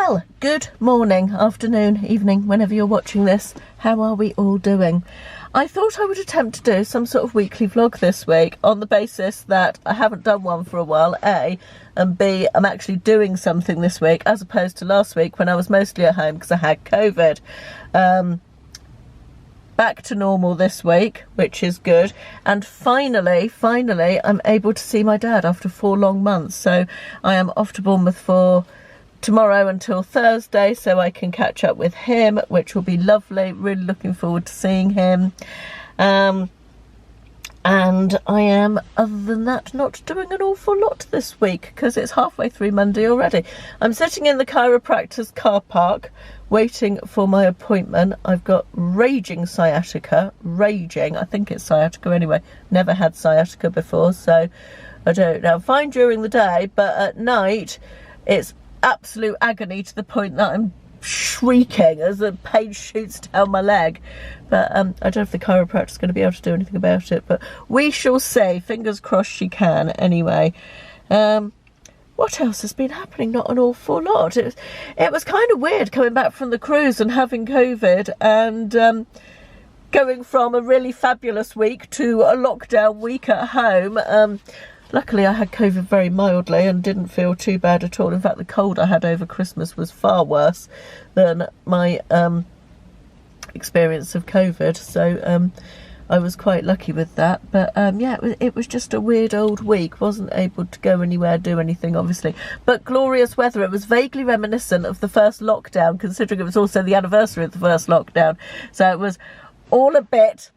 Well, good morning, afternoon, evening, whenever you're watching this. How are we all doing? I thought I would attempt to do some sort of weekly vlog this week on the basis that I haven't done one for a while, A, and B, I'm actually doing something this week as opposed to last week when I was mostly at home because I had COVID. Back to normal this week, which is good, and finally I'm able to see my dad after 4 long months. So I am off to Bournemouth for tomorrow until Thursday so I can catch up with him, which will be lovely. Really looking forward to seeing him. And I am, other than that, not doing an awful lot this week because it's halfway through Monday already. I'm sitting in the chiropractor's car park waiting for my appointment. I've got raging sciatica. Raging. I think it's sciatica anyway. Never had sciatica before, so I don't know. Fine during the day, but at night it's absolute agony to the point that I'm shrieking as the pain shoots down my leg. But I don't know if the chiropractor's going to be able to do anything about it, but we shall see. Fingers crossed she can anyway. What else has been happening? Not an awful lot. It was kind of weird coming back from the cruise and having COVID and going from a really fabulous week to a lockdown week at home. Luckily, I had COVID very mildly and didn't feel too bad at all. In fact, the cold I had over Christmas was far worse than my experience of COVID. So I was quite lucky with that. But yeah, it was just a weird old week. Wasn't able to go anywhere, do anything, obviously. But glorious weather. It was vaguely reminiscent of the first lockdown, considering it was also the anniversary of the first lockdown. So it was all a bit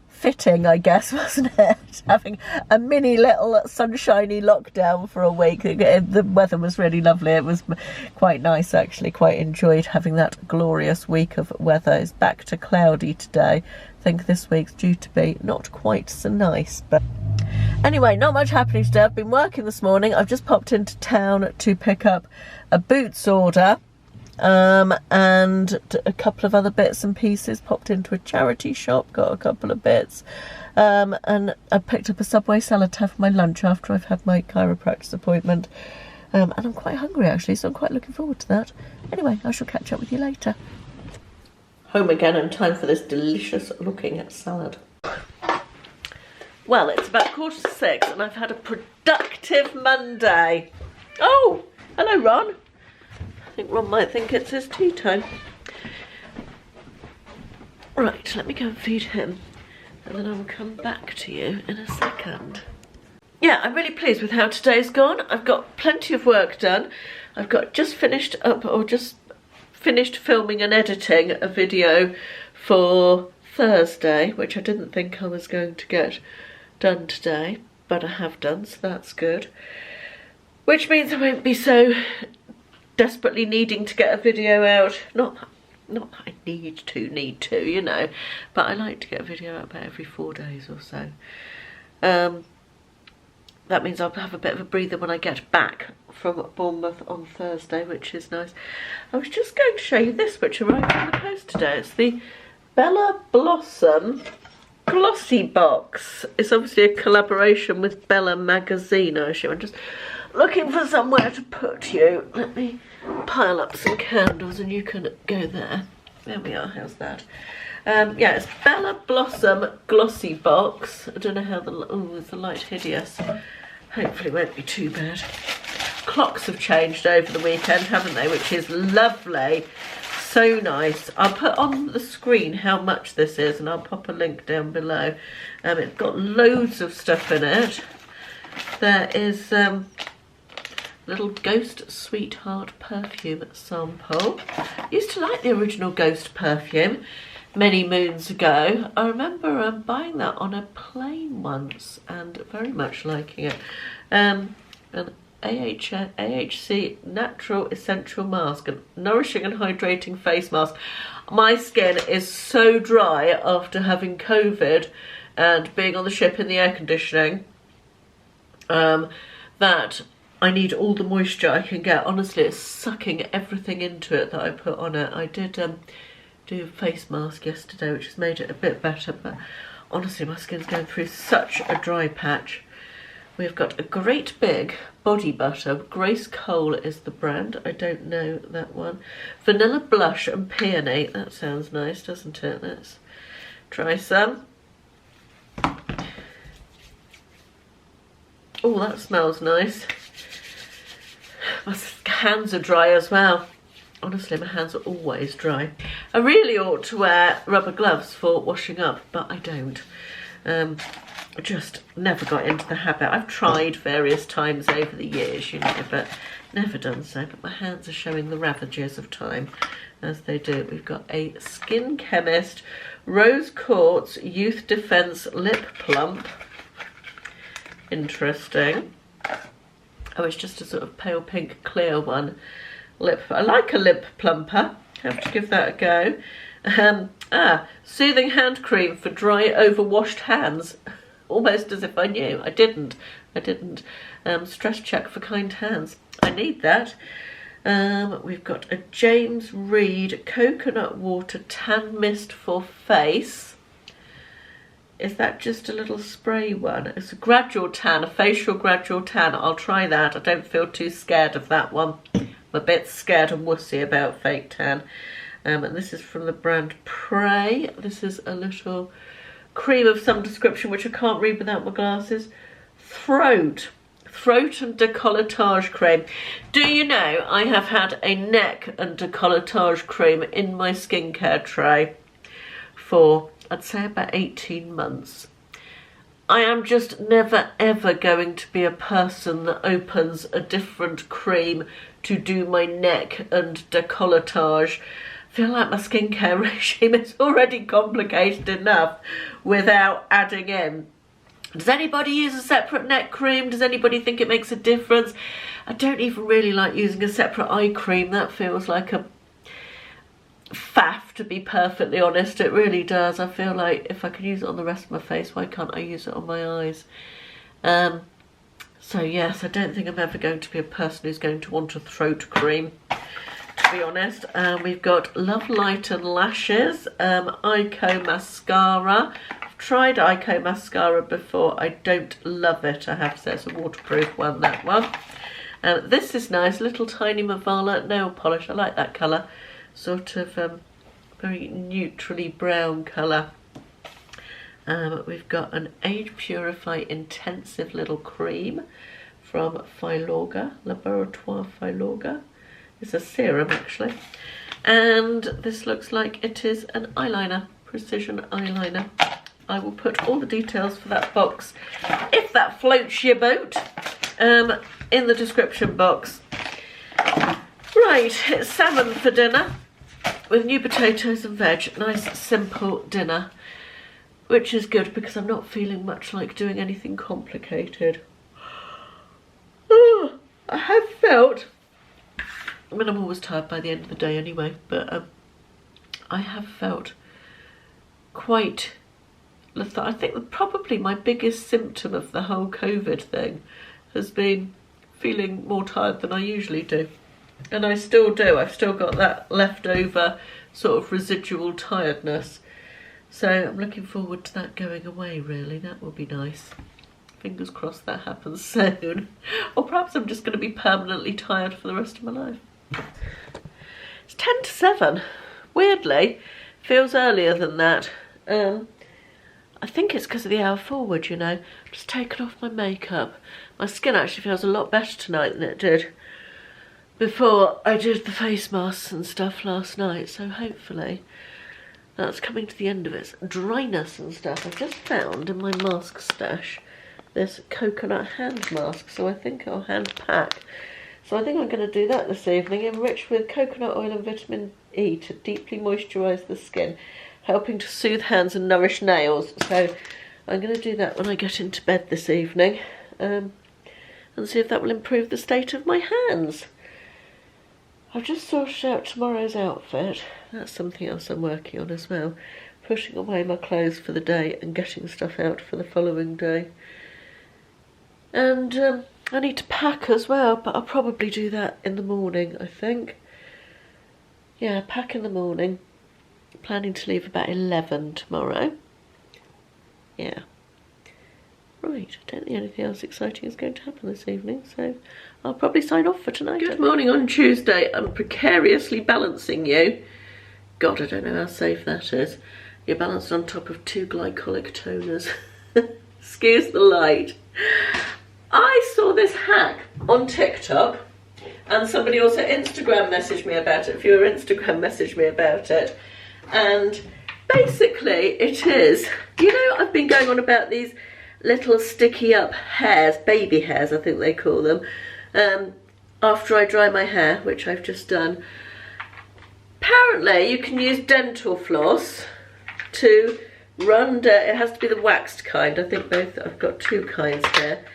fitting, I guess, wasn't it? Having a mini little sunshiny lockdown for a week. The weather was really lovely. It was quite nice, actually. Quite enjoyed having that glorious week of weather. It's back to cloudy today. I think this week's due to be not quite so nice, but anyway, not much happening today. I've been working this morning. I've just popped into town to pick up a boots order. And a couple of other bits and pieces. Popped into a charity shop, got a couple of bits, and I picked up a Subway salad to have for my lunch after I've had my chiropractor's appointment, and I'm quite hungry actually, so I'm quite looking forward to that. Anyway, I shall catch up with you later. Home again and time for this delicious looking salad. Well, it's about 5:45 and I've had a productive Monday. Oh, hello Ron. I think Ron might think it's his tea time. Right, let me go and feed him and then I will come back to you in a second. Yeah, I'm really pleased with how today's gone. I've got plenty of work done. I've got just finished filming and editing a video for Thursday, which I didn't think I was going to get done today, but I have done, so that's good. Which means I won't be so desperately needing to get a video out. Not that I need to, you know, but I like to get a video out about every 4 days or so. That means I'll have a bit of a breather when I get back from Bournemouth on Thursday, which is nice. I was just going to show you this, which arrived in the post today. It's the Bella Blossom Glossybox. It's obviously a collaboration with Bella magazine, I assume. I'm just looking for somewhere to put you. Let me pile up some candles and you can go there. There we are, how's that? Yeah, it's Bella Blossom Glossybox. I don't know how is the light hideous? Hopefully it won't be too bad. Clocks have changed over the weekend, haven't they? Which is lovely. So nice. I'll put on the screen how much this is and I'll pop a link down below. It's got loads of stuff in it. There is little Ghost Sweetheart perfume sample. Used to like the original Ghost perfume many moons ago. I remember buying that on a plane once and very much liking it. An AHC Natural Essential Mask, a nourishing and hydrating face mask. My skin is so dry after having COVID and being on the ship in the air conditioning that I need all the moisture I can get. Honestly, it's sucking everything into it that I put on it. I did do a face mask yesterday, which has made it a bit better, but honestly, my skin's going through such a dry patch we've got a great big body butter. Grace Cole is the brand. I don't know that one. Vanilla blush and peony. That sounds nice, doesn't it? Let's try some. Oh, that smells nice. My hands are dry as well. Honestly, my hands are always dry. I really ought to wear rubber gloves for washing up, but I don't. I just never got into the habit. I've tried various times over the years, you know, but never done so. But my hands are showing the ravages of time, as they do. We've got a Skin Chemist Rose Quartz Youth Defense Lip Plump. Interesting. Oh, it's just a sort of pale pink clear one. I like a lip plumper. Have to give that a go. Soothing hand cream for dry, overwashed hands. Almost as if I knew. I didn't. Stress check for kind hands. I need that. We've got a James Reed Coconut Water Tan Mist for face. Is that just a little spray one? It's a gradual tan, a facial gradual tan. I'll try that. I don't feel too scared of that one. I'm a bit scared and wussy about fake tan. And this is from the brand Prey. This is a little cream of some description, which I can't read without my glasses. Throat and decolletage cream. Do you know I have had a neck and decolletage cream in my skincare tray for, I'd say, about 18 months. I am just never ever going to be a person that opens a different cream to do my neck and decolletage. I feel like my skincare regime is already complicated enough without adding in. Does anybody use a separate neck cream? Does anybody think it makes a difference? I don't even really like using a separate eye cream. That feels like a faff, to be perfectly honest. It really does. I feel like if I can use it on the rest of my face, why can't I use it on my eyes? So yes, I don't think I'm ever going to be a person who's going to want a throat cream, to be honest. We've got Love Light and Lashes, Ico Mascara. I've tried Ico Mascara before. I don't love it, I have to say. It's a waterproof one, that one. This is nice, little tiny Mavala nail polish. I like that colour. Sort of very neutrally brown colour. We've got an Age Purify Intensive little cream from Filorga, Laboratoire Filorga. It's a serum actually. And this looks like it is an eyeliner, precision eyeliner. I will put all the details for that box, if that floats your boat, in the description box. Right, it's salmon for dinner with new potatoes and veg. Nice simple dinner, which is good because I'm not feeling much like doing anything complicated. Oh, I have felt, I mean, I'm always tired by the end of the day anyway, but I have felt quite, I think that probably my biggest symptom of the whole COVID thing has been feeling more tired than I usually do. And I still do. I've still got that leftover sort of residual tiredness. So I'm looking forward to that going away, really. That will be nice. Fingers crossed that happens soon. Or perhaps I'm just going to be permanently tired for the rest of my life. It's 10 to 7. Weirdly, feels earlier than that. I think it's because of the hour forward, you know. I've just taken off my makeup. My skin actually feels a lot better tonight than it did before I did the face masks and stuff last night. So hopefully that's coming to the end of its dryness and stuff. I've just found in my mask stash this coconut hand mask, so I think I'll hand pack. So I think I'm going to do that this evening, enriched with coconut oil and vitamin E to deeply moisturise the skin, helping to soothe hands and nourish nails. So I'm going to do that when I get into bed this evening, and see if that will improve the state of my hands. I've just sorted out tomorrow's outfit. That's something else I'm working on as well. Pushing away my clothes for the day and getting stuff out for the following day. And I need to pack as well, but I'll probably do that in the morning, I think. Yeah, pack in the morning. Planning to leave about 11 tomorrow. Yeah. Right, I don't think anything else exciting is going to happen this evening, so I'll probably sign off for tonight. Good morning on Tuesday. I'm precariously balancing you. God, I don't know how safe that is. You're balanced on top of 2 glycolic toners. Excuse the light. I saw this hack on TikTok, and somebody also Instagram messaged me about it. If you were Instagram, messaged me about it. And basically it is, you know, I've been going on about these little sticky up hairs, baby hairs I think they call them, after I dry my hair, which I've just done. Apparently you can use dental floss to run it has to be the waxed kind. I think both, I've got 2 kinds here.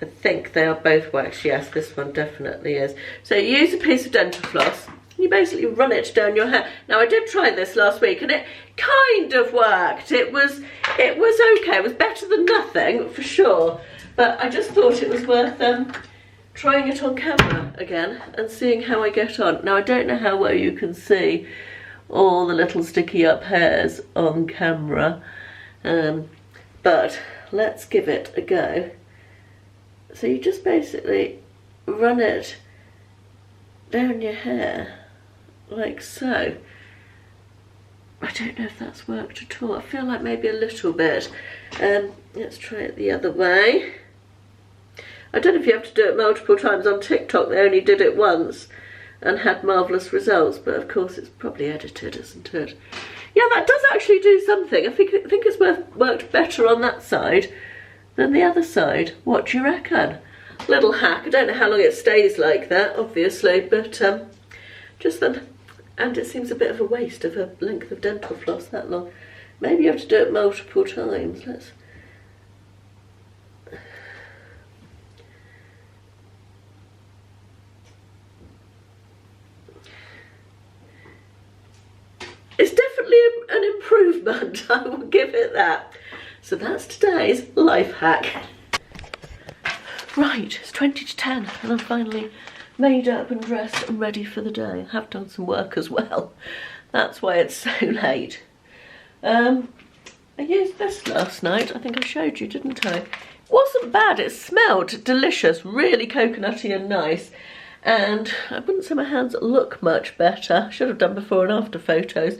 I think they are both waxed. Yes, this one definitely is. So you use a piece of dental floss, you basically run it down your hair. Now I did try this last week and it kind of worked. It was okay. It was better than nothing for sure. But I just thought it was worth trying it on camera again and seeing how I get on. Now I don't know how well you can see all the little sticky up hairs on camera, but let's give it a go. So you just basically run it down your hair like so. I don't know if that's worked at all. I feel like maybe a little bit. Let's try it the other way. I don't know if you have to do it multiple times. On TikTok they only did it once and had marvellous results, but of course it's probably edited, isn't it? Yeah, that does actually do something. I think it's worked better on that side than the other side. What do you reckon? Little hack. I don't know how long it stays like that, obviously, but just then. And it seems a bit of a waste of a length of dental floss that long. Maybe you have to do it multiple times. Let's. It's definitely an improvement, I will give it that. So that's today's life hack. Right, it's 20 to 10 and I'm finally made up and dressed and ready for the day. I have done some work as well. That's why it's so late. I used this last night. I think I showed you, didn't I? It wasn't bad. It smelled delicious, really coconutty and nice. And I wouldn't say my hands look much better. I should have done before and after photos.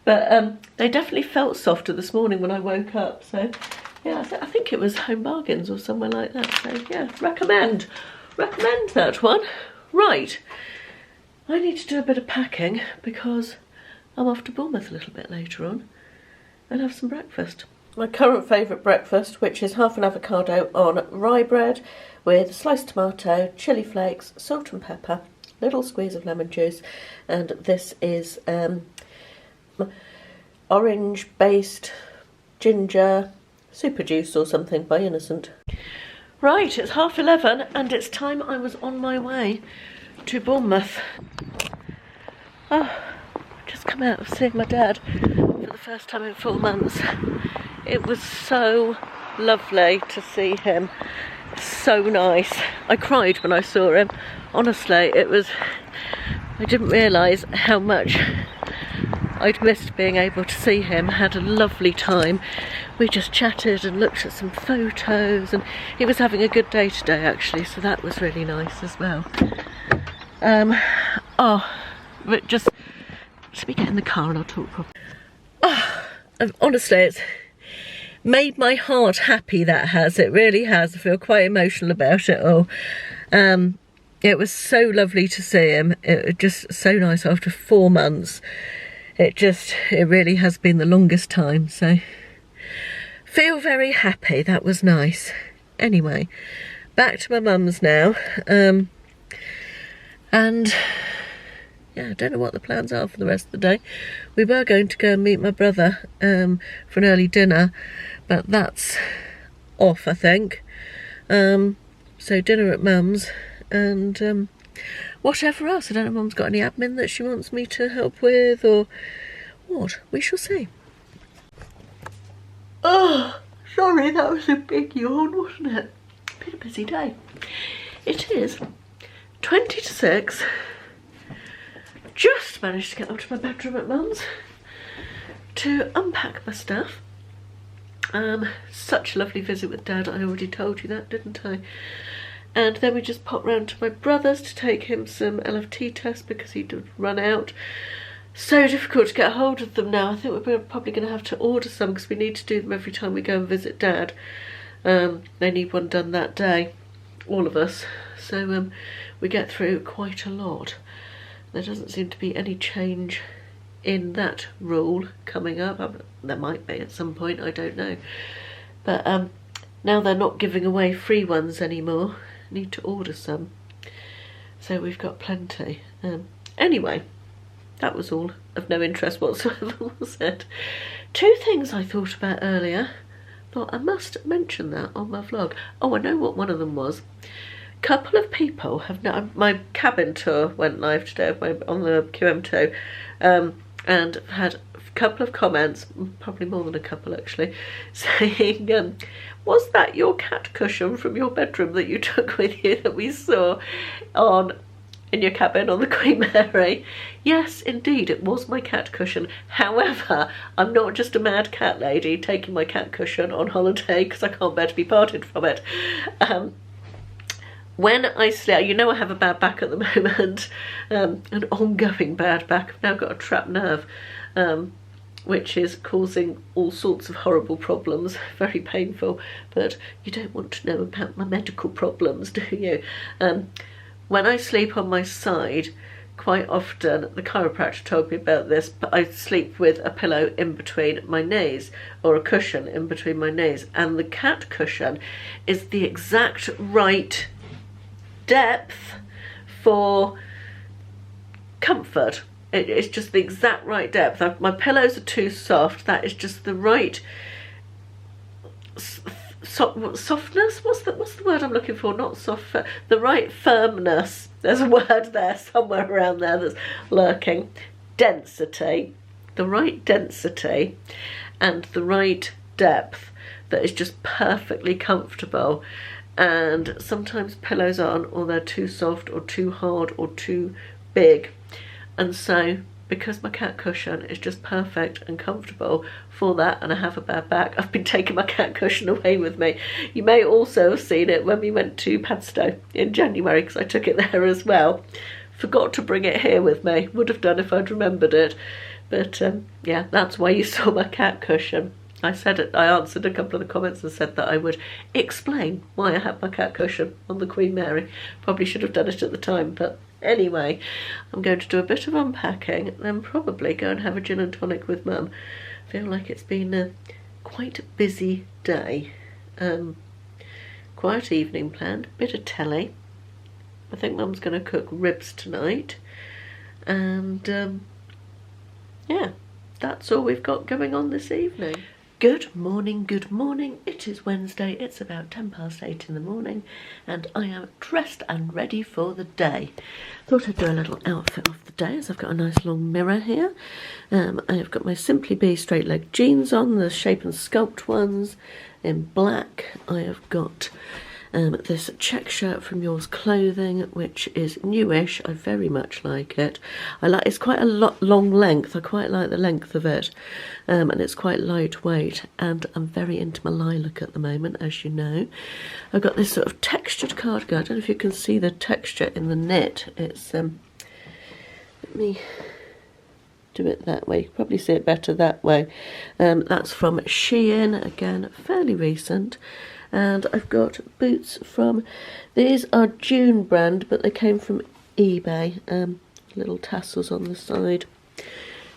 But they definitely felt softer this morning when I woke up. So yeah, I think it was Home Bargains or somewhere like that. So yeah, recommend that one. Right, I need to do a bit of packing because I'm off to Bournemouth a little bit later on and have some breakfast. My current favourite breakfast, which is half an avocado on rye bread with sliced tomato, chilli flakes, salt and pepper, little squeeze of lemon juice, and this is orange based ginger super juice or something by Innocent. Right, it's 11:30 and it's time I was on my way to Bournemouth. Oh, just come out of seeing my dad for the first time in 4 months. It was so lovely to see him, so nice. I cried when I saw him, honestly. I didn't realise how much I'd missed being able to see him. Had a lovely time. We just chatted and looked at some photos and he was having a good day today actually, so that was really nice as well. But just let me get in the car and I'll talk properly. Honestly, it's made my heart happy, that has. It really has. I feel quite emotional about it all. It was so lovely to see him. It was just so nice after 4 months. It really has been the longest time, so feel very happy. That was nice. Anyway, back to my mum's now. And yeah, I don't know what the plans are for the rest of the day. We were going to go and meet my brother for an early dinner, but that's off, I think. So dinner at mum's and whatever else. I don't know if mum's got any admin that she wants me to help with or what. We shall see. Oh, sorry, that was a big yawn, wasn't it? Been a busy day. It is 20 to 6. Just managed to get up to my bedroom at mum's to unpack my stuff Such a lovely visit with Dad. I already told you that, didn't I? And then we just popped round to my brother's to take him some LFT tests because he did run out. So difficult to get hold of them now. I think we're probably going to have to order some because we need to do them every time we go and visit Dad. They need one done that day, all of us. So we get through quite a lot. There doesn't seem to be any change in that rule coming up. There might be at some point, I don't know. But now they're not giving away free ones anymore. Need to order some. So we've got plenty. Anyway, that was all of no interest whatsoever, was it? Two things I thought about earlier. Thought I must mention that on my vlog. Oh, I know what one of them was. A couple of people have now, my cabin tour went live today on the QM2, and had a couple of comments, probably more than a couple actually, saying, was that your cat cushion from your bedroom that you took with you that we saw in your cabin on the Queen Mary? Yes, indeed, it was my cat cushion. However, I'm not just a mad cat lady taking my cat cushion on holiday because I can't bear to be parted from it. When I sleep, you know I have a bad back at the moment, an ongoing bad back. I've now got a trapped nerve, which is causing all sorts of horrible problems, very painful, but you don't want to know about my medical problems, do you? When I sleep on my side, quite often, the chiropractor told me about this, but I sleep with a pillow in between my knees, or a cushion in between my knees, and the cat cushion is the exact right depth for comfort. It's just the exact right depth. My pillows are too soft. That is just the right softness. What's the word I'm looking for? Not soft. The right firmness. There's a word there somewhere around there that's lurking. Density. The right density and the right depth that is just perfectly comfortable. And sometimes pillows aren't, or they're too soft or too hard or too big. And so, because my cat cushion is just perfect and comfortable for that, and I have a bad back, I've been taking my cat cushion away with me. You may also have seen it when we went to Padstow in January, because I took it there as well. Forgot to bring it here with me. Would have done if I'd remembered it. But yeah, that's why you saw my cat cushion. I said it, I answered a couple of the comments and said that I would explain why I had my cat cushion on the Queen Mary. Probably should have done it at the time, but anyway, I'm going to do a bit of unpacking and then probably go and have a gin and tonic with Mum. I feel like it's been a quite busy day. Quiet evening planned, bit of telly. I think Mum's going to cook ribs tonight. And yeah, that's all we've got going on this evening. Good morning, good morning. It is Wednesday, it's about 10:08 in the morning, and I am dressed and ready for the day. Thought I'd do a little outfit of the day, as I've got a nice long mirror here. I've got my Simply Be straight leg jeans on, the Shape and Sculpt ones in black. I have got this check shirt from Yours Clothing, which is newish. I very much like it. It's quite a long length. I quite like the length of it, and it's quite lightweight. And I'm very into my lilac at the moment, as you know. I've got this sort of textured cardigan. I don't know if you can see the texture in the knit. It's let me do it that way. You can probably see it better that way. That's from Shein, again, fairly recent. And I've got boots from, these are June brand, but they came from eBay. Little tassels on the side,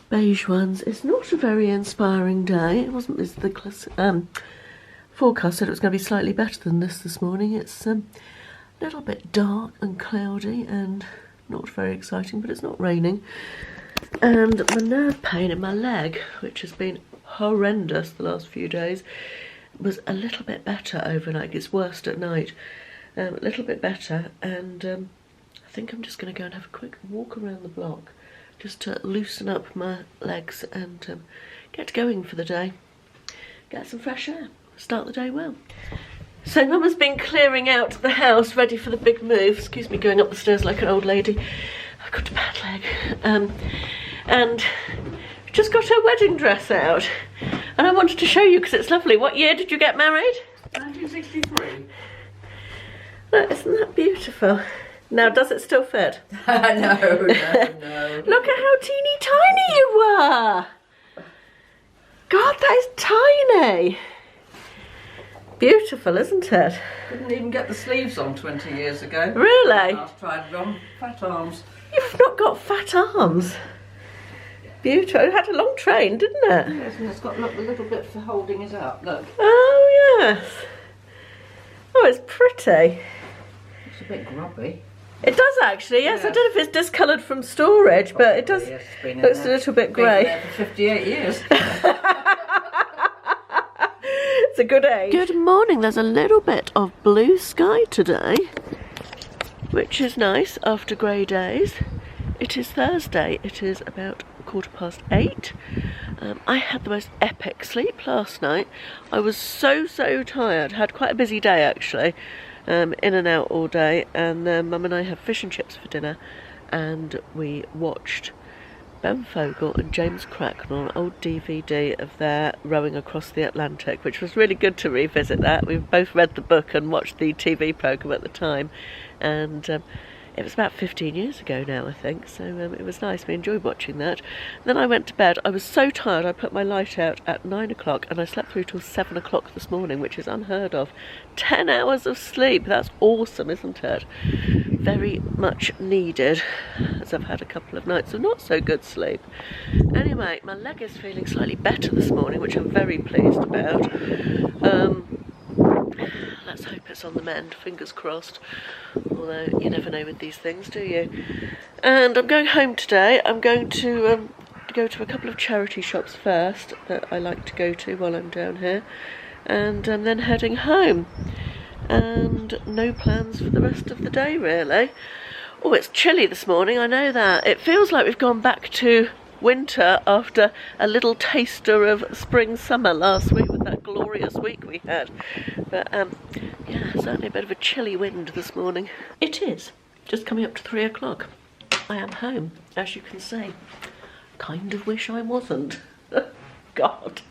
beige ones. It's not a very inspiring day. It wasn't as the forecast said it was going to be slightly better than this morning. It's a little bit dark and cloudy and not very exciting, but it's not raining. And my nerve pain in my leg, which has been horrendous the last few days, was a little bit better overnight. It's worst at night. A little bit better, and I think I'm just going to go and have a quick walk around the block just to loosen up my legs and get going for the day. Get some fresh air. Start the day well. So Mum has been clearing out the house, ready for the big move. Excuse me going up the stairs like an old lady. I've got a bad leg. And just got her wedding dress out. And I wanted to show you because it's lovely. What year did you get married? 1963. Look, isn't that beautiful? Now, does it still fit? No. Look at how teeny tiny you were. God, that is tiny. Beautiful, isn't it? Didn't even get the sleeves on 20 years ago. Really? Last tried on fat arms. You've not got fat arms. Beautiful. It had a long train, didn't it? Yes, and it's got look, a little bit for holding it up. Look. Oh, yes. Oh, it's pretty. It's a bit grubby. It does actually, yes. Yeah. I don't know if it's discoloured from storage, but it does. Yes, it's been in looks a there. little bit Been in grey. there for 58 years. It's a good age. Good morning. There's a little bit of blue sky today, which is nice after grey days. It is Thursday. It is about 8:15. I had the most epic sleep last night. I was so tired. Had quite a busy day actually. In and out all day, and Mum and I had fish and chips for dinner, and we watched Ben Fogle and James Cracknell on an old DVD of their rowing across the Atlantic, which was really good to revisit that. We both read the book and watched the TV programme at the time, and it was about 15 years ago now, I think, so it was nice. We enjoyed watching that. Then I went to bed. I was so tired I put my light out at 9 o'clock and I slept through till 7 o'clock this morning, which is unheard of. 10 hours of sleep. That's awesome, isn't it? Very much needed, as I've had a couple of nights of not so good sleep. Anyway, my leg is feeling slightly better this morning, which I'm very pleased about. Let's hope it's on the mend, fingers crossed, although you never know with these things, do you? And I'm going home today. I'm going to go to a couple of charity shops first that I like to go to while I'm down here, and I'm then heading home, and no plans for the rest of the day really. Oh, it's chilly this morning, I know that. It feels like we've gone back to winter after a little taster of spring summer last week with that glorious week we had, but yeah, certainly a bit of a chilly wind this morning. It is just coming up to 3 o'clock. I am home, as you can see. Kind of wish I wasn't. God.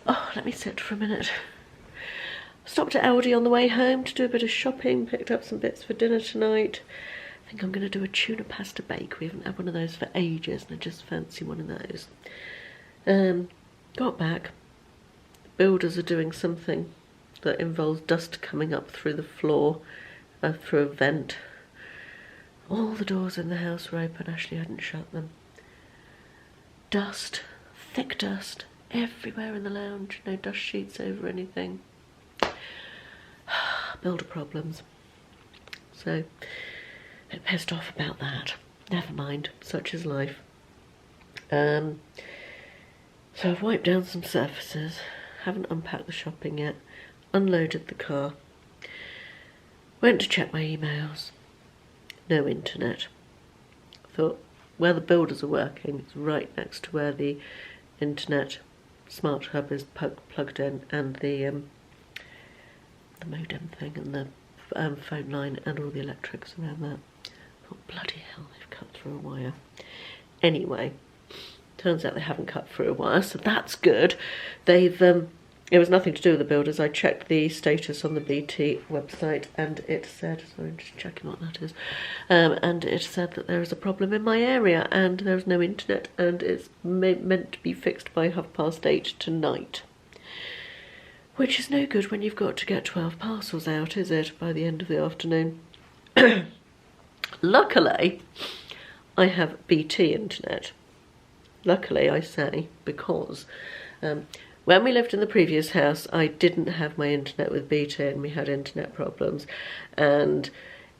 Oh, let me sit for a minute. Stopped at Aldi on the way home to do a bit of shopping, picked up some bits for dinner tonight. I think I'm going to do a tuna pasta bake. We haven't had one of those for ages, and I just fancy one of those. Got back. Builders are doing something that involves dust coming up through the floor, through a vent. All the doors in the house were open. Ashley hadn't shut them. Dust, thick dust, everywhere in the lounge. No dust sheets over anything. Builder problems. So, a bit pissed off about that. Never mind, such is life. So I've wiped down some surfaces, haven't unpacked the shopping yet, unloaded the car, went to check my emails, no internet. Thought, where the builders are working, it's right next to where the internet smart hub is plugged in, and the modem thing and the phone line and all the electrics around that. Oh, bloody hell, they've cut through a wire. Anyway, turns out they haven't cut through a wire, so that's good. They've, it was nothing to do with the builders. I checked the status on the BT website and it said, sorry, I'm just checking what that is, and it said that there is a problem in my area and there's no internet and it's meant to be fixed by 8:30 tonight. Which is no good when you've got to get 12 parcels out, is it, by the end of the afternoon? Luckily, I have BT internet. Luckily, I say, because when we lived in the previous house, I didn't have my internet with BT and we had internet problems. And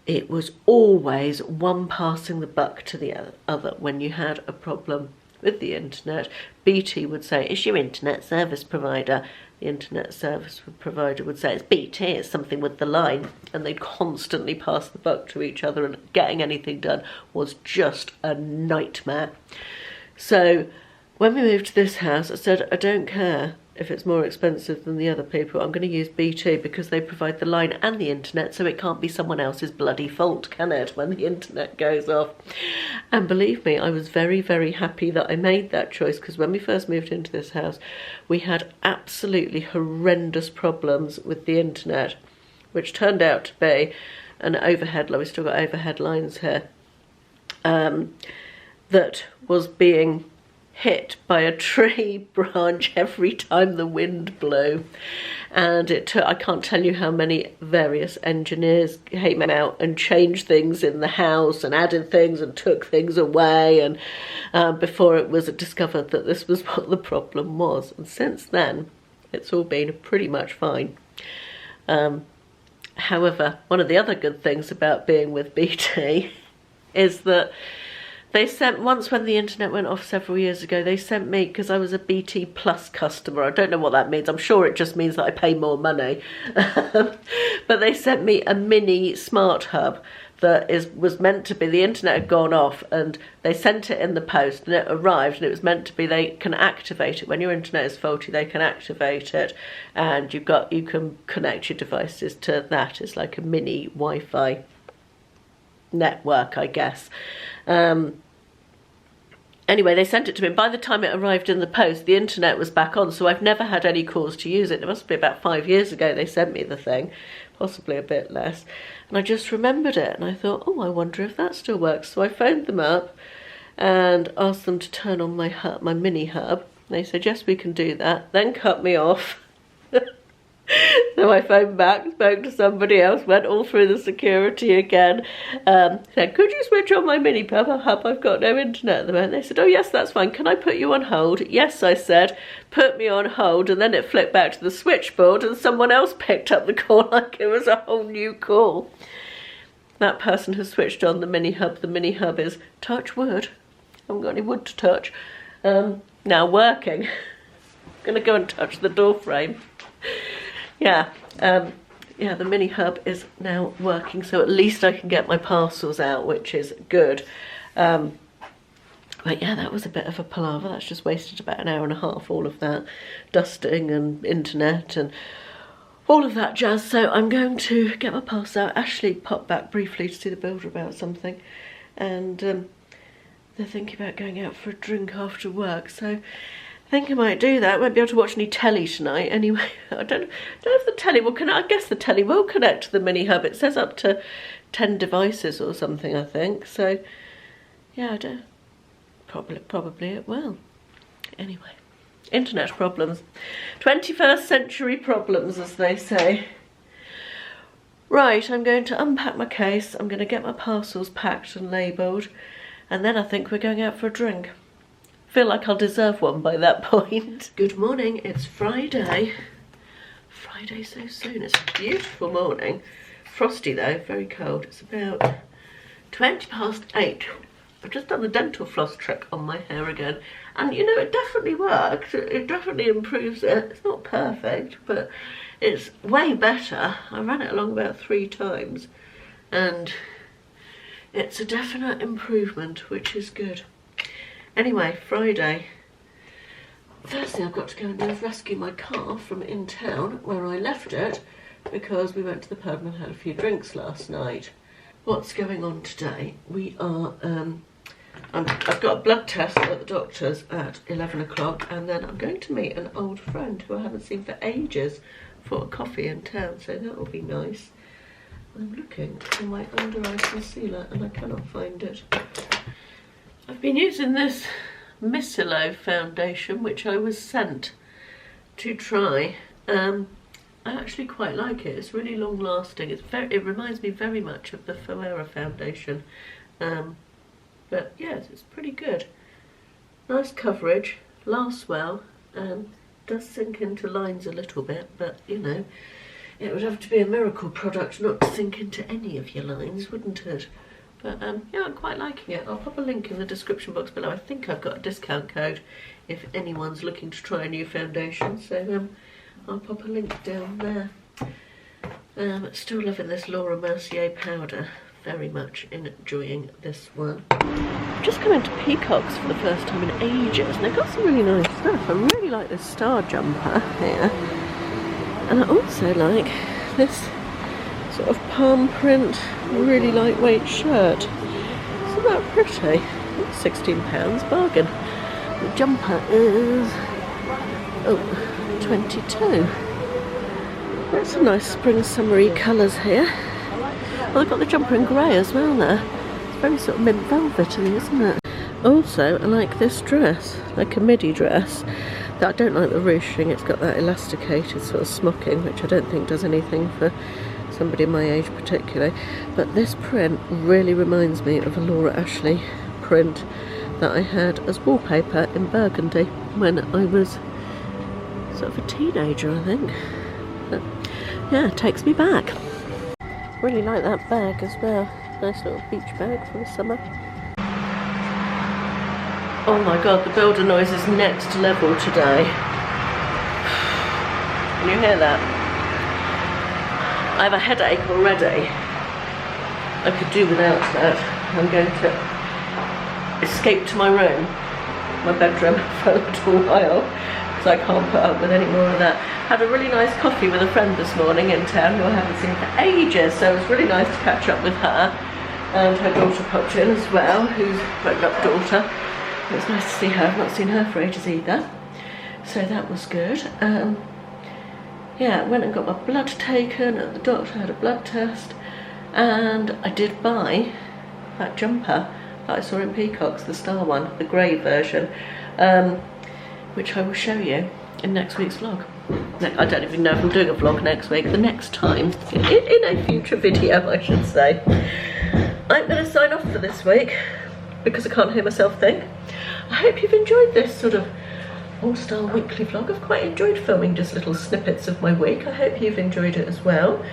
it was always one passing the buck to the other. When you had a problem with the internet, BT would say, "It's your internet service provider." The internet service provider would say, "It's BT, it's something with the line," and they'd constantly pass the buck to each other, and getting anything done was just a nightmare. So when we moved to this house, I said, I don't care if it's more expensive than the other people. I'm going to use BT because they provide the line and the internet, so it can't be someone else's bloody fault, can it, when the internet goes off? And believe me, I was very, very happy that I made that choice, because when we first moved into this house, we had absolutely horrendous problems with the internet, which turned out to be an overhead line. We've still got overhead lines here, that was being hit by a tree branch every time the wind blew, and it took, I can't tell you how many various engineers came out and changed things in the house and added things and took things away, and before it was discovered that this was what the problem was. And since then it's all been pretty much fine. However, one of the other good things about being with BT is that they sent, once when the internet went off several years ago, they sent me, because I was a BT Plus customer, I don't know what that means, I'm sure it just means that I pay more money, but they sent me a mini smart hub that was meant to be, the internet had gone off, and they sent it in the post, and it arrived, and it was meant to be, they can activate it, when your internet is faulty they can activate it, and you can connect your devices to that. It's like a mini Wi-Fi network, I guess. Anyway, they sent it to me, and by the time it arrived in the post, the internet was back on, so I've never had any cause to use it. It must be about 5 years ago they sent me the thing, possibly a bit less, and I just remembered it, and I thought, oh, I wonder if that still works. So I phoned them up and asked them to turn on my mini hub. They said, yes, we can do that, then cut me off. So I phoned back, spoke to somebody else, went all through the security again, said, could you switch on my mini hub? I've got no internet at the moment. They said, oh yes, that's fine, can I put you on hold? Yes, I said, put me on hold, and then it flipped back to the switchboard and someone else picked up the call like it was a whole new call. That person has switched on the mini hub. The mini hub is, touch wood, I haven't got any wood to touch, now working. Gonna go and touch the door frame. Yeah, the mini hub is now working, so at least I can get my parcels out, which is good. But yeah, that was a bit of a palaver. That's just wasted about an hour and a half, all of that dusting and internet and all of that jazz. So I'm going to get my parcel out. Ashley popped back briefly to see the builder about something, and they're thinking about going out for a drink after work, so I think I might do that. I won't be able to watch any telly tonight anyway. I don't know if the telly will connect. I guess the telly will connect to the mini hub. It says up to 10 devices or something, I think. So yeah, I don't. Probably it will. Anyway, internet problems. 21st century problems, as they say. Right, I'm going to unpack my case. I'm going to get my parcels packed and labelled, and then I think we're going out for a drink. Feel like I'll deserve one by that point. Good morning, it's Friday. Friday so soon. It's a beautiful morning. Frosty though, very cold. It's about 20 past 8. I've just done the dental floss trick on my hair again, and you know, it definitely works. It definitely improves it. It's not perfect, but it's way better. I ran it along about 3 times, and it's a definite improvement, which is good. Anyway, Friday. Thursday I've got to go and rescue my car from in town where I left it, because we went to the pub and had a few drinks last night. What's going on today? We are, I've got a blood test at the doctor's at 11 o'clock, and then I'm going to meet an old friend who I haven't seen for ages for a coffee in town, so that will be nice. I'm looking for my under eye concealer and I cannot find it. I've been using this Miccilo Foundation, which I was sent to try. I actually quite like it. It's really long lasting. It reminds me very much of the Ferrera Foundation. But yes, it's pretty good. Nice coverage, lasts well, does sink into lines a little bit, but you know, it would have to be a miracle product not to sink into any of your lines, wouldn't it? But yeah, I'm quite liking it. I'll pop a link in the description box below. I think I've got a discount code if anyone's looking to try a new foundation. So I'll pop a link down there. Still loving this Laura Mercier powder. very much enjoying this one. I've just come into Peacocks for the first time in ages, and they've got some really nice stuff. I really like this star jumper here, and I also like this sort of palm print, really lightweight shirt. Isn't that pretty? It's £16, bargain. The jumper is 22. There's some nice spring summery colours here. Well, I've got the jumper in grey as well there. It's very sort of mint velvety, isn't it? Also, I like this dress, like a midi dress. I don't like the ruching, it's got that elasticated sort of smocking, which I don't think does anything for somebody my age particularly. But this print really reminds me of a Laura Ashley print that I had as wallpaper in Burgundy when I was sort of a teenager, I think. But yeah, it takes me back. Really like that bag as well. Nice little beach bag for the summer. Oh my god, the builder noise is next level today. Can you hear that? I have a headache already. I could do without that. I'm going to escape to my room, my bedroom, for a little while, because I can't put up with any more of that. Had a really nice coffee with a friend this morning in town who I haven't seen for ages, so it was really nice to catch up with her. And her daughter popped in as well, who's a grown-up daughter. It was nice to see her. I've not seen her for ages either, so that was good. Yeah, I went and got my blood taken at the doctor, had a blood test, and I did buy that jumper that I saw in Peacocks, the star one, the grey version, which I will show you in next week's vlog. I don't even know if I'm doing a vlog next week, the next time, in a future video I should say. I'm going to sign off for this week, because I can't hear myself think. I hope you've enjoyed this sort of all-star weekly vlog. I've quite enjoyed filming just little snippets of my week. I hope you've enjoyed it as well.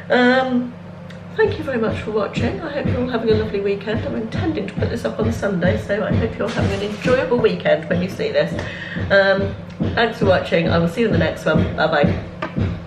Thank you very much for watching. I hope you're all having a lovely weekend. I'm intending to put this up on Sunday, so I hope you're having an enjoyable weekend when you see this. Thanks for watching. I will see you in the next one. Bye bye.